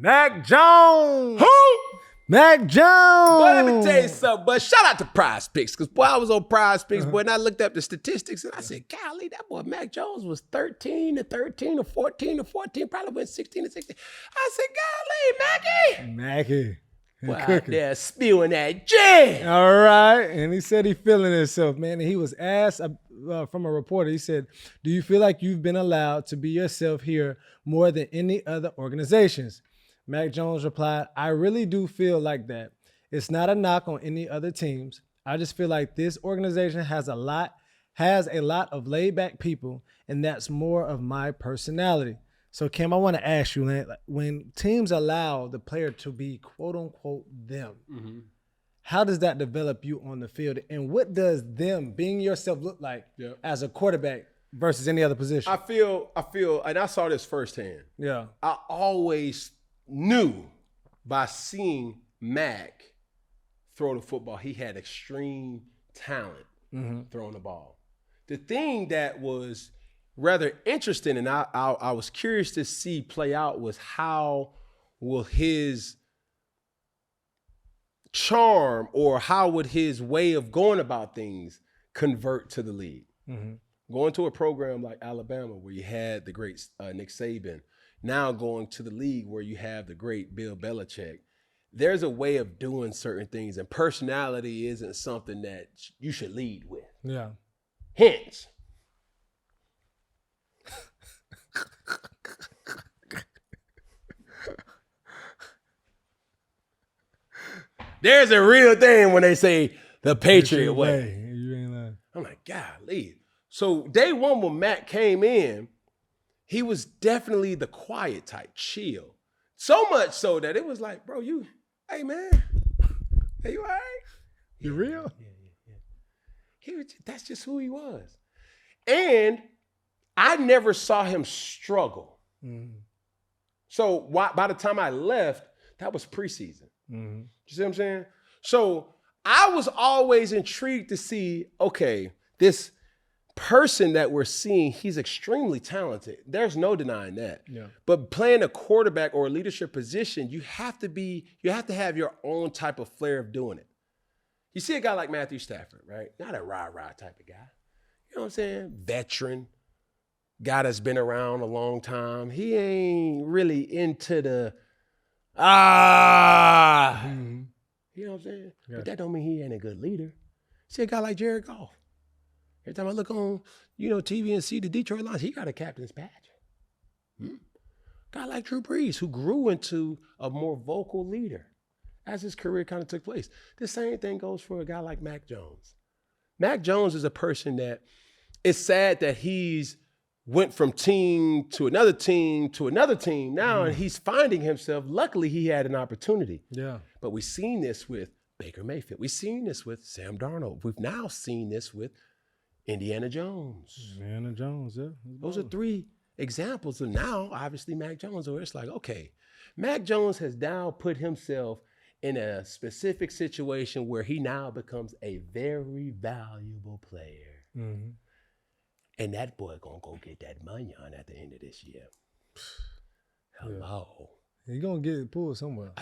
Mac Jones. Who? Mac Jones. Boy, let me tell you something. But shout out to Prize Picks, because boy, I was on Prize Picks, boy, and I looked up the statistics, and I said, golly, that boy Mac Jones was 13-13 or 14-14, probably went 16-16. I said, golly, Mackie. Boy, out there spewing that jam. All right. And he said he feeling himself, man. And he was asked from a reporter, he said, do you feel like you've been allowed to be yourself here more than any other organizations? Mac Jones replied, I really do feel like that. It's not a knock on any other teams. I just feel like this organization has a lot of laid back people, and that's more of my personality. So, Kim, I want to ask you, man, when teams allow the player to be quote unquote them, how does that develop you on the field? And what does them being yourself look like as a quarterback versus any other position? I feel, and I saw this firsthand. Yeah. I always knew by seeing Mac throw the football, he had extreme talent throwing the ball. The thing that was rather interesting, and I was curious to see play out, was how will his charm or how would his way of going about things convert to the league? Going to a program like Alabama where you had the great Nick Saban, now going to the league where you have the great Bill Belichick, there's a way of doing certain things, and personality isn't something that you should lead with. Yeah. Hence, there's a real thing when they say the Patriot way. You ain't lying. I'm like, golly. So day one when Matt came in, he was definitely the quiet type, chill. So much so that it was like, bro, hey man, hey, you all right? You real? Yeah. That's just who he was. And I never saw him struggle. So by the time I left, that was preseason. You see what I'm saying? So I was always intrigued to see, okay, this person that we're seeing, he's extremely talented. There's no denying that. Yeah. But playing a quarterback or a leadership position, you have to have your own type of flair of doing it. You see a guy like Matthew Stafford, right? Not a rah-rah type of guy. You know what I'm saying? Veteran, guy that's been around a long time. He ain't really into the you know what I'm saying? Yeah. But that don't mean he ain't a good leader. See a guy like Jared Goff. Every time I look on, TV and see the Detroit Lions, he got a captain's badge. Guy like Drew Brees, who grew into a more vocal leader as his career kind of took place. The same thing goes for a guy like Mac Jones. Mac Jones is a person that it's sad that he's went from team to another team to another team now, and he's finding himself. Luckily, he had an opportunity. Yeah. But we've seen this with Baker Mayfield. We've seen this with Sam Darnold. We've now seen this with Indiana Jones. Indiana Jones, yeah. Those are three examples. And now, obviously, Mac Jones, where it's like, okay, Mac Jones has now put himself in a specific situation where he now becomes a very valuable player. And that boy gonna go get that money on at the end of this year. Hello. Yeah. He gonna get it pulled somewhere.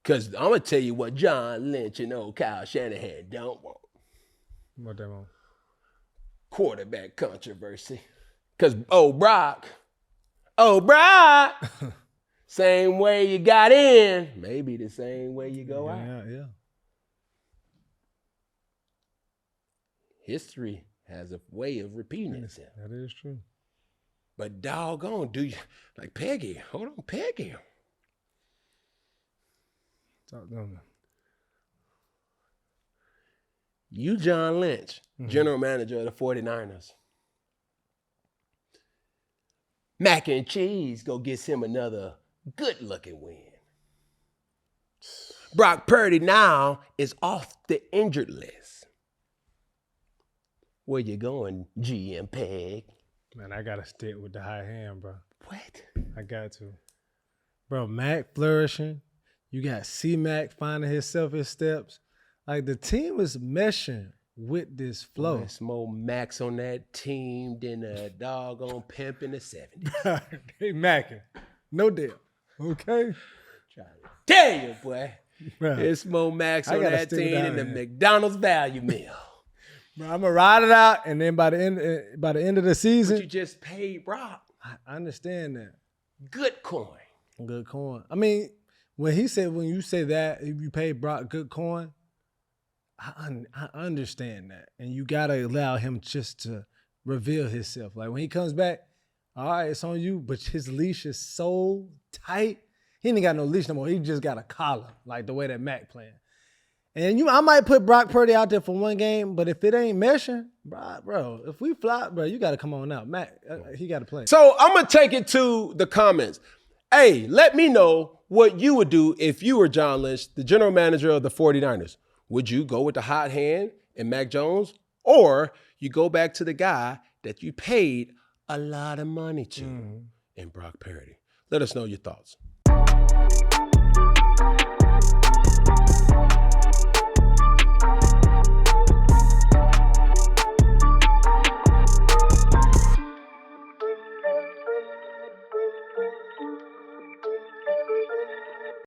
Because I'm gonna tell you what John Lynch and old Kyle Shanahan don't want. What they want? Quarterback controversy. Because Brock, same way you got in, maybe the same way you go out. Yeah. History has a way of repeating itself. That is true. But doggone, like Peggy, hold on, Peggy. Talk to me. You, John Lynch, general manager of the 49ers. Mac and Cheese go get him another good-looking win. Brock Purdy now is off the injured list. Where you going, GM Peg? Man, I got to stick with the high hand, bro. What? I got to. Bro, Mac flourishing. You got C-Mac finding himself his steps. Like, the team is meshing with this flow. There's more Macs on that team than a doggone pimp in the 70s. They macking. No deal. Okay. Tell you, boy. Bro, It's more Max I on gotta that stick it team down than the here. McDonald's value meal. bro, I'm gonna ride it out, and then by the end of the But season, you just paid Brock. I understand that. Good coin. Good coin. I mean, when you say that, if you pay Brock good coin, I understand that. And you got to allow him just to reveal himself. Like when he comes back, all right, it's on you, but his leash is so tight. He ain't got no leash no more. He just got a collar, like the way that Mac playing. And I might put Brock Purdy out there for one game, but if it ain't meshing, bro, if we flop, bro, you got to come on out. Mac, he got to play. So I'm going to take it to the comments. Hey, let me know what you would do if you were John Lynch, the general manager of the 49ers. Would you go with the hot hand and Mac Jones? Or you go back to the guy that you paid a lot of money to in Brock Purdy? Let us know your thoughts.